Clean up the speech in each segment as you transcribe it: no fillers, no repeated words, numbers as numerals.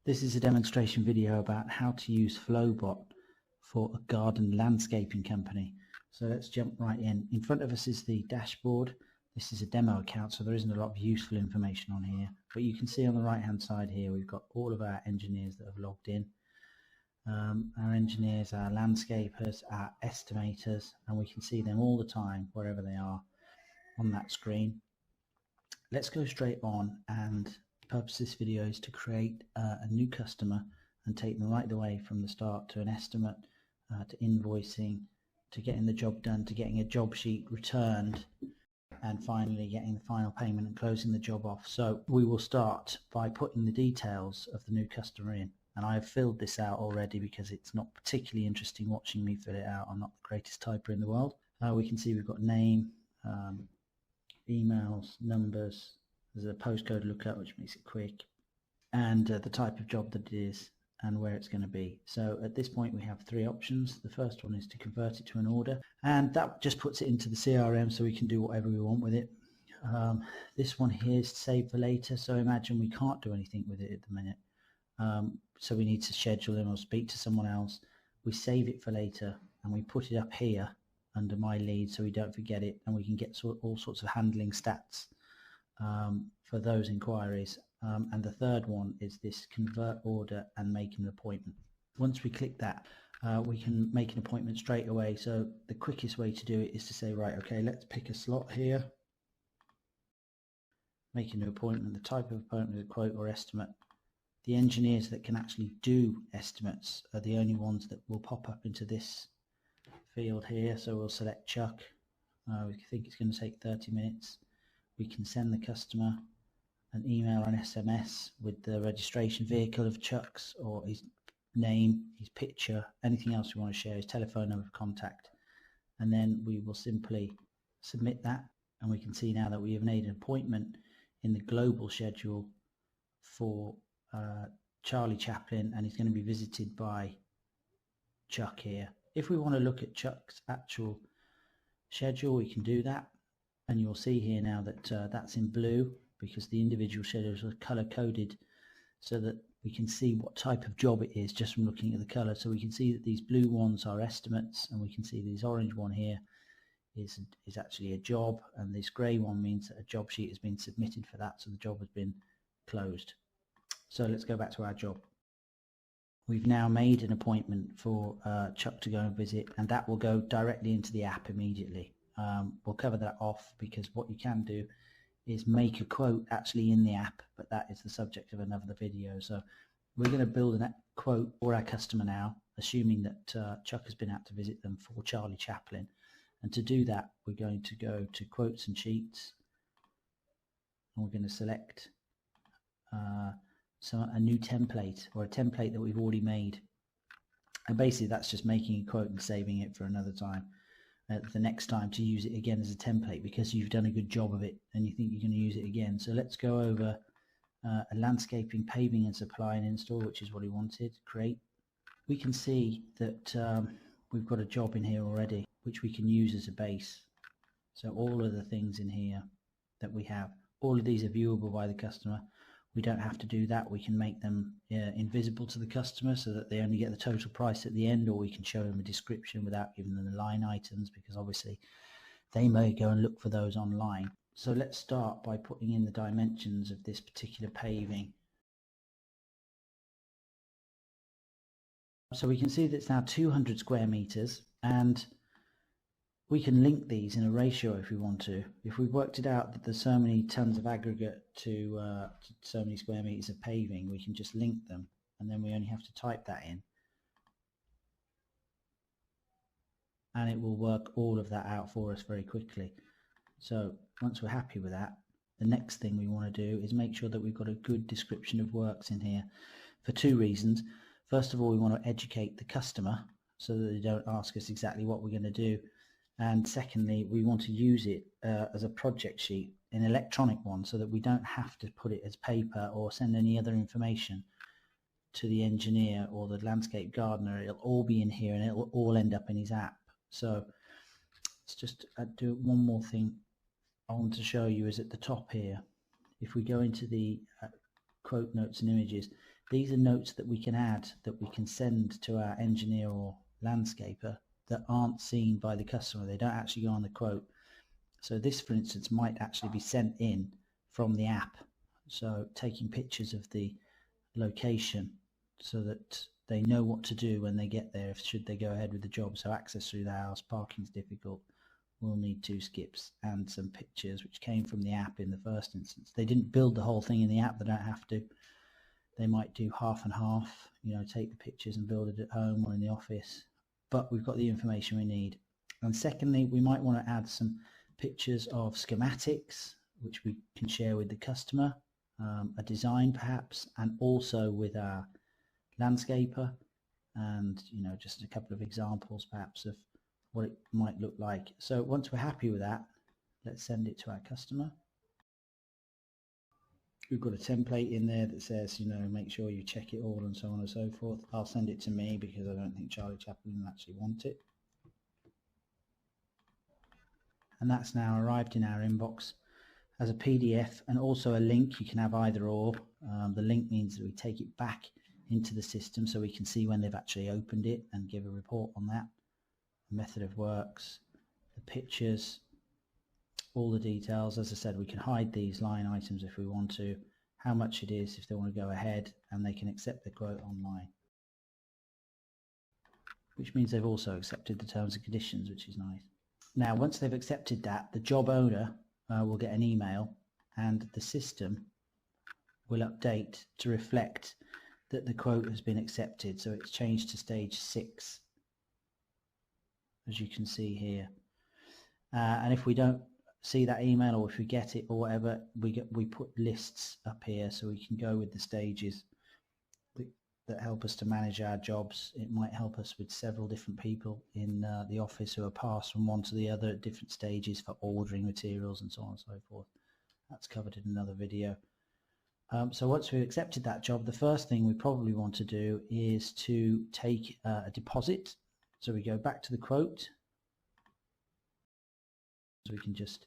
This is a demonstration video about how to use Flobot for a garden landscaping company. So let's jump right in. In front of us is the dashboard. This is a demo account, so there isn't a lot of useful information on here. But you can see on the right hand side here we've got all of our engineers that have logged in. Our engineers, our landscapers, our estimators, and we can see them all the time wherever they are on that screen. Let's go straight on, and the purpose of this video is to create a new customer and take them right the way from the start to an estimate, to invoicing, to getting the job done, to getting a job sheet returned, and finally getting the final payment and closing the job off. So we will start by putting the details of the new customer in, and I have filled this out already because it's not particularly interesting watching me fill it out. I'm not the greatest typer in the world. We can see we've got name, emails, numbers, there's a postcode lookup which makes it quick, and the type of job that it is and where it's going to be. So at this point we have three options. The first one is to convert it to an order, and that just puts it into the CRM so we can do whatever we want with it. This one here is save for later, so imagine we can't do anything with it at the minute, so we need to schedule in or speak to someone else. We save it for later and we put it up here under my lead so we don't forget it, and we can get all sorts of handling stats for those inquiries. And the third one is this convert order and make an appointment. Once we click that, we can make an appointment straight away. So the quickest way to do it is to say, right, okay, let's pick a slot here, make a new appointment. The type of appointment is a quote or estimate. The engineers that can actually do estimates are the only ones that will pop up into this field here. So we'll select Chuck. We think it's going to take 30 minutes. We can send the customer an email or an SMS with the registration vehicle of Chuck's, or his name, his picture, anything else we want to share, his telephone number of contact, and then we will simply submit that, and we can see now that we have made an appointment in the global schedule for Charlie Chaplin, and he's going to be visited by Chuck here. If we want to look at Chuck's actual schedule, we can do that, and you'll see here now that that's in blue because the individual schedules are color coded so that we can see what type of job it is just from looking at the color. So we can see that these blue ones are estimates, and we can see this orange one here is actually a job, and this grey one means that a job sheet has been submitted for that, so the job has been closed. So let's go back to our job. We've now made an appointment for Chuck to go and visit, and that will go directly into the app immediately. We'll cover that off because what you can do is make a quote actually in the app, but that is the subject of another video. So we're going to build a quote for our customer now, assuming that Chuck has been out to visit them for Charlie Chaplin. And to do that, we're going to go to quotes and sheets, and we're going to select a new template, or a template that we've already made, and basically that's just making a quote and saving it for another time, the next time, to use it again as a template because you've done a good job of it and you think you're going to use it again. So let's go over a landscaping, paving and supply and install, which is what he wanted. Create. We can see that we've got a job in here already which we can use as a base. So all of the things in here that we have, all of these are viewable by the customer. We don't have to do that. We can make them invisible to the customer so that they only get the total price at the end, or we can show them a description without giving them the line items, because obviously they may go and look for those online. So let's start by putting in the dimensions of this particular paving. So we can see that it's now 200 square meters, and we can link these in a ratio if we want to. If we've worked it out that there's so many tons of aggregate to so many square meters of paving, we can just link them, and then we only have to type that in, and it will work all of that out for us very quickly. So once we're happy with that, the next thing we want to do is make sure that we've got a good description of works in here, for two reasons. First of all, we want to educate the customer so that they don't ask us exactly what we're going to do. And secondly, we want to use it as a project sheet, an electronic one, so that we don't have to put it as paper or send any other information to the engineer or the landscape gardener. It'll all be in here and it'll all end up in his app. So let's just do one more thing I want to show you is at the top here. If we go into the quote notes and images, These are notes that we can add, that we can send to our engineer or landscaper that aren't seen by the customer. They don't actually go on the quote. So this, for instance, might actually be sent in from the app. So taking pictures of the location so that they know what to do when they get there should they go ahead with the job. So access through the house, parking's difficult, we'll need 2 skips and some pictures which came from the app in the first instance. They didn't build the whole thing in the app, they don't have to. They might do half and half, you know, take the pictures and build it at home or in the office, but we've got the information we need. And secondly, we might want to add some pictures of schematics which we can share with the customer, a design perhaps, and also with our landscaper, and you know, just a couple of examples perhaps of what it might look like. So once we're happy with that, let's send it to our customer. We've got a template in there that says, you know, make sure you check it all and so on and so forth. I'll send it to me because I don't think Charlie Chaplin will actually want it. And that's now arrived in our inbox as a PDF, and also a link. You can have either or. The link means that we take it back into the system so we can see when they've actually opened it and give a report on that. The method of works, the pictures, all the details. As I said, we can hide these line items if we want to, how much it is if they want to go ahead, and they can accept the quote online, which means they've also accepted the terms and conditions, which is nice. Now once they've accepted that, the job owner will get an email, and the system will update to reflect that the quote has been accepted. So it's changed to stage 6, as you can see here. And if we don't see that email, or if we get it or whatever, we put lists up here so we can go with the stages that help us to manage our jobs. It might help us with several different people in the office who are passed from one to the other at different stages for ordering materials and so on and so forth. That's covered in another video. So once we've accepted that job, the first thing we probably want to do is to take a deposit. So we go back to the quote. So we can just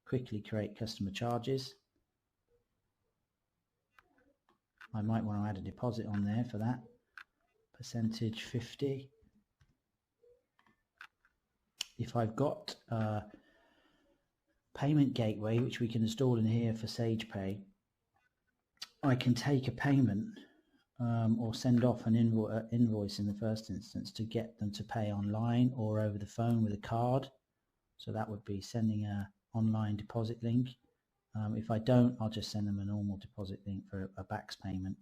quickly create customer charges. I might want to add a deposit on there for that. Percentage 50. If I've got a payment gateway, which we can install in here for SagePay, I can take a payment or send off an invoice in the first instance to get them to pay online or over the phone with a card. So that would be sending an online deposit link. If I don't, I'll just send them a normal deposit link for a backs payment.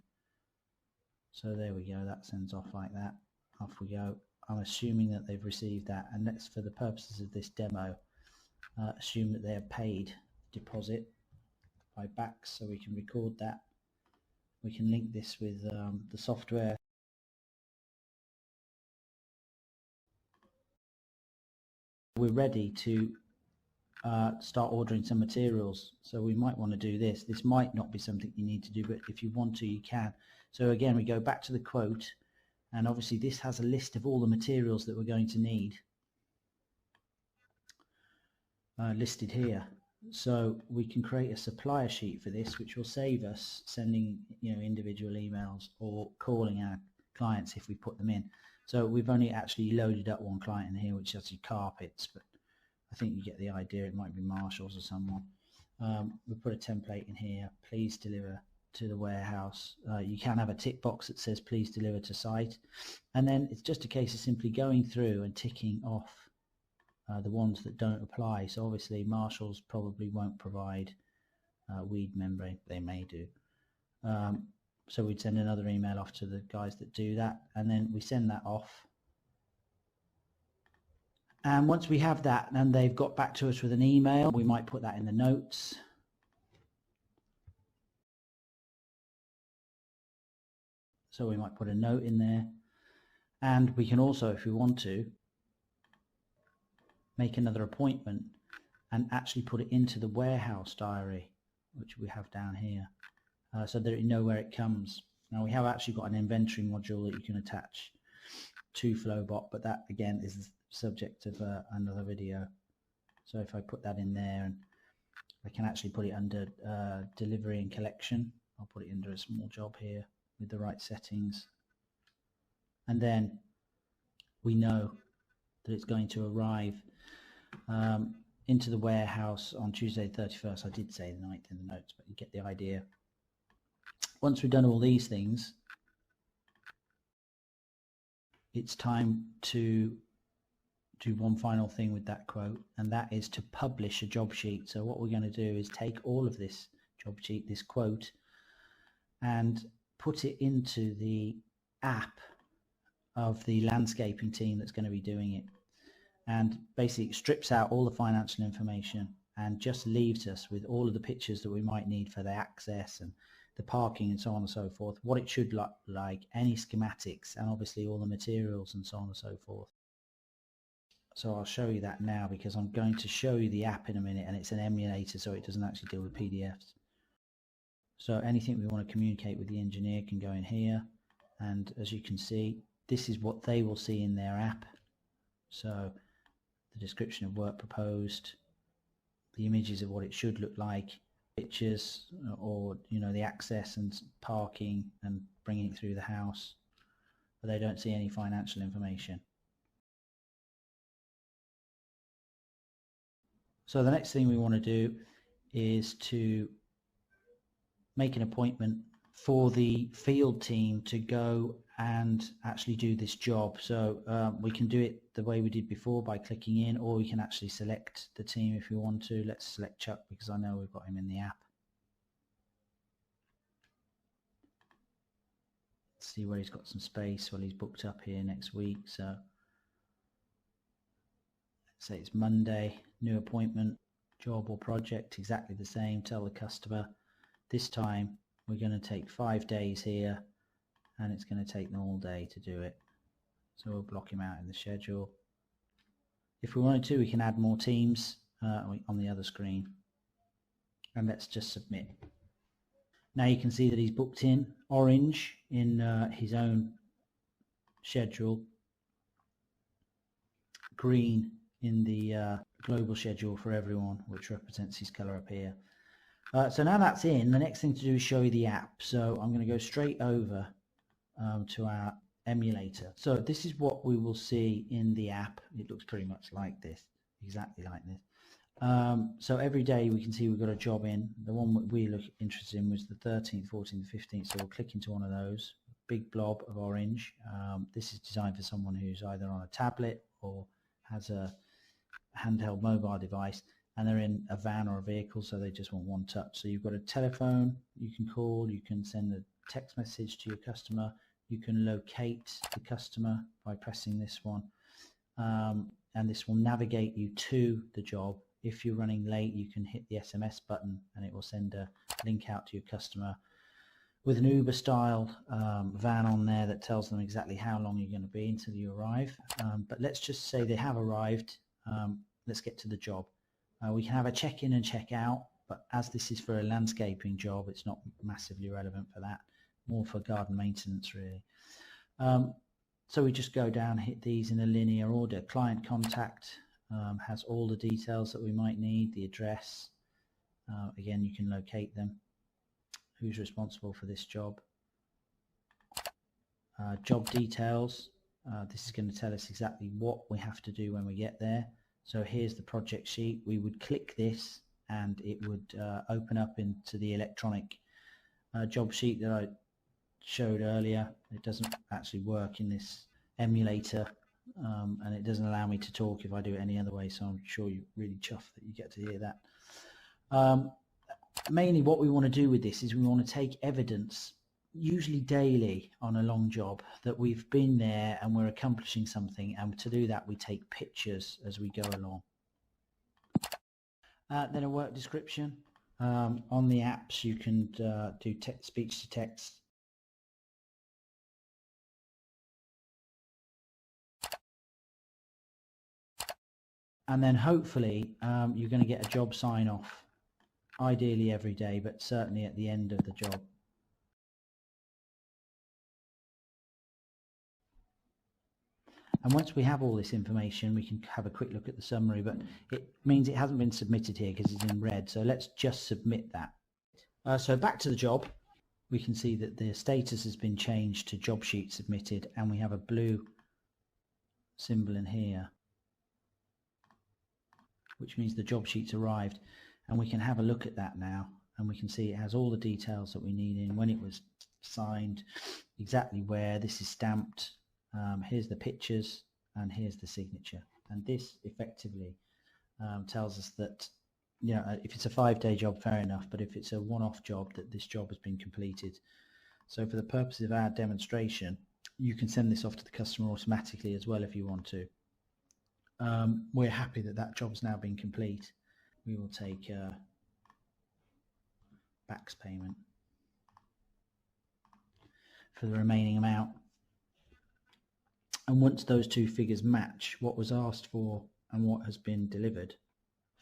So there we go, that sends off like that. Off we go. I'm assuming that they've received that, and let's, for the purposes of this demo, assume that they have paid deposit by backs, so we can record that. We can link this with the software. We're ready to start ordering some materials, so we might want to do this. This might not be something you need to do, but if you want to, you can. So again, we go back to the quote, and obviously this has a list of all the materials that we're going to need listed here. So we can create a supplier sheet for this, which will save us sending, you know, individual emails or calling our clients if we put them in. So we've only actually loaded up one client in here, which is actually carpets, but I think you get the idea. It might be Marshalls or someone. We put a template in here. Please deliver to the warehouse. You can have a tick box that says please deliver to site, and then it's just a case of simply going through and ticking off the ones that don't apply. So obviously Marshalls probably won't provide weed membrane. They may do. So we'd send another email off to the guys that do that, and then we send that off. And once we have that and they've got back to us with an email, we might put that in the notes. So we might put a note in there, and we can also, if we want to, make another appointment and actually put it into the warehouse diary, which we have down here, so that you know where it comes. Now we have actually got an inventory module that you can attach to Flobot, but that again is the subject of another video. So if I put that in there, and I can actually put it under delivery and collection, I'll put it under a small job here. with the right settings. And then we know that it's going to arrive into the warehouse on Tuesday the 31st. I did say the 9th in the notes, but you get the idea. Once we've done all these things, it's time to do one final thing with that quote, and that is to publish a job sheet. So what we're going to do is take all of this job sheet, this quote, and put it into the app of the landscaping team that's going to be doing it, and basically it strips out all the financial information and just leaves us with all of the pictures that we might need for the access and the parking and so on and so forth, what it should look like, any schematics, and obviously all the materials and so on and so forth. So I'll show you that now, because I'm going to show you the app in a minute, and it's an emulator, so it doesn't actually deal with PDFs. So anything we want to communicate with the engineer can go in here, and as you can see, this is what they will see in their app. So the description of work proposed, the images of what it should look like, pictures, or the access and parking and bringing it through the house, but they don't see any financial information. So the next thing we want to do is to make an appointment for the field team to go and actually do this job. So we can do it the way we did before by clicking in, or we can actually select the team if we want to. Let's select Chuck, because I know we've got him in the app. Let's see where he's got some space. Well, he's booked up here next week, so let's say it's Monday, new appointment, job or project, exactly the same. Tell the customer this time we're going to take 5 days here, and it's going to take them all day to do it. So we'll block him out in the schedule. If we wanted to, we can add more teams on the other screen, and let's just submit. Now you can see that he's booked in orange in his own schedule, green in the global schedule for everyone, which represents his color up here. So now that's in, the next thing to do is show you the app. So I'm going to go straight over to our emulator. So this is what we will see in the app. It looks pretty much like this, exactly like this. So every day we can see we've got a job in. The one that we look interested in was the 13th, 14th, 15th. So we'll click into one of those. Big blob of orange. This is designed for someone who's either on a tablet or has a handheld mobile device, and they're in a van or a vehicle, so they just want one touch. So you've got a telephone you can call, you can send a text message to your customer, you can locate the customer by pressing this one, and this will navigate you to the job. If you're running late, you can hit the SMS button and it will send a link out to your customer with an Uber style van on there that tells them exactly how long you're going to be until you arrive. But let's just say they have arrived. Let's get to the job. We can have a check-in and check-out, but as this is for a landscaping job, it's not massively relevant for that, more for garden maintenance really. So we just go down, hit these in a linear order. Client contact has all the details that we might need, the address, again you can locate them, who's responsible for this job, job details. This is going to tell us exactly what we have to do when we get there. So here's the project sheet. We would click this and it would open up into the electronic job sheet that I showed earlier. It doesn't actually work in this emulator, and it doesn't allow me to talk if I do it any other way, so I'm sure you're really chuffed that you get to hear that. Mainly what we want to do with this is we want to take evidence, usually daily on a long job, that we've been there and we're accomplishing something, and to do that we take pictures as we go along. Then a work description. On the apps you can do speech to text. And then hopefully you're going to get a job sign off, ideally every day, but certainly at the end of the job. And once we have all this information, we can have a quick look at the summary, but it means it hasn't been submitted here because it's in red. So let's just submit that. So back to the job. we can see that the status has been changed to job sheet submitted, and we have a blue symbol in here, which means the job sheet's arrived. And we can have a look at that now, and we can see it has all the details that we need in, when it was signed, exactly where this is stamped, here's the pictures, and here's the signature. And this effectively tells us that, you know, if it's a 5-day job, fair enough, but if it's a one-off job, that this job has been completed. So for the purposes of our demonstration, you can send this off to the customer automatically as well if you want to. We're happy that that job's now been complete. We will take backs payment for the remaining amount. And once those two figures match what was asked for and what has been delivered,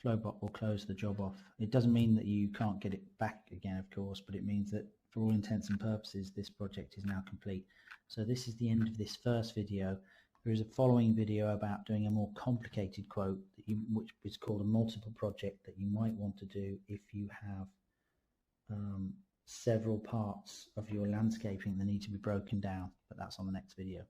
Flobot will close the job off. It doesn't mean that you can't get it back again, of course, but it means that for all intents and purposes, this project is now complete. So this is the end of this first video. There is a following video about doing a more complicated quote, which is called a multiple project, that you might want to do if you have several parts of your landscaping that need to be broken down, but that's on the next video.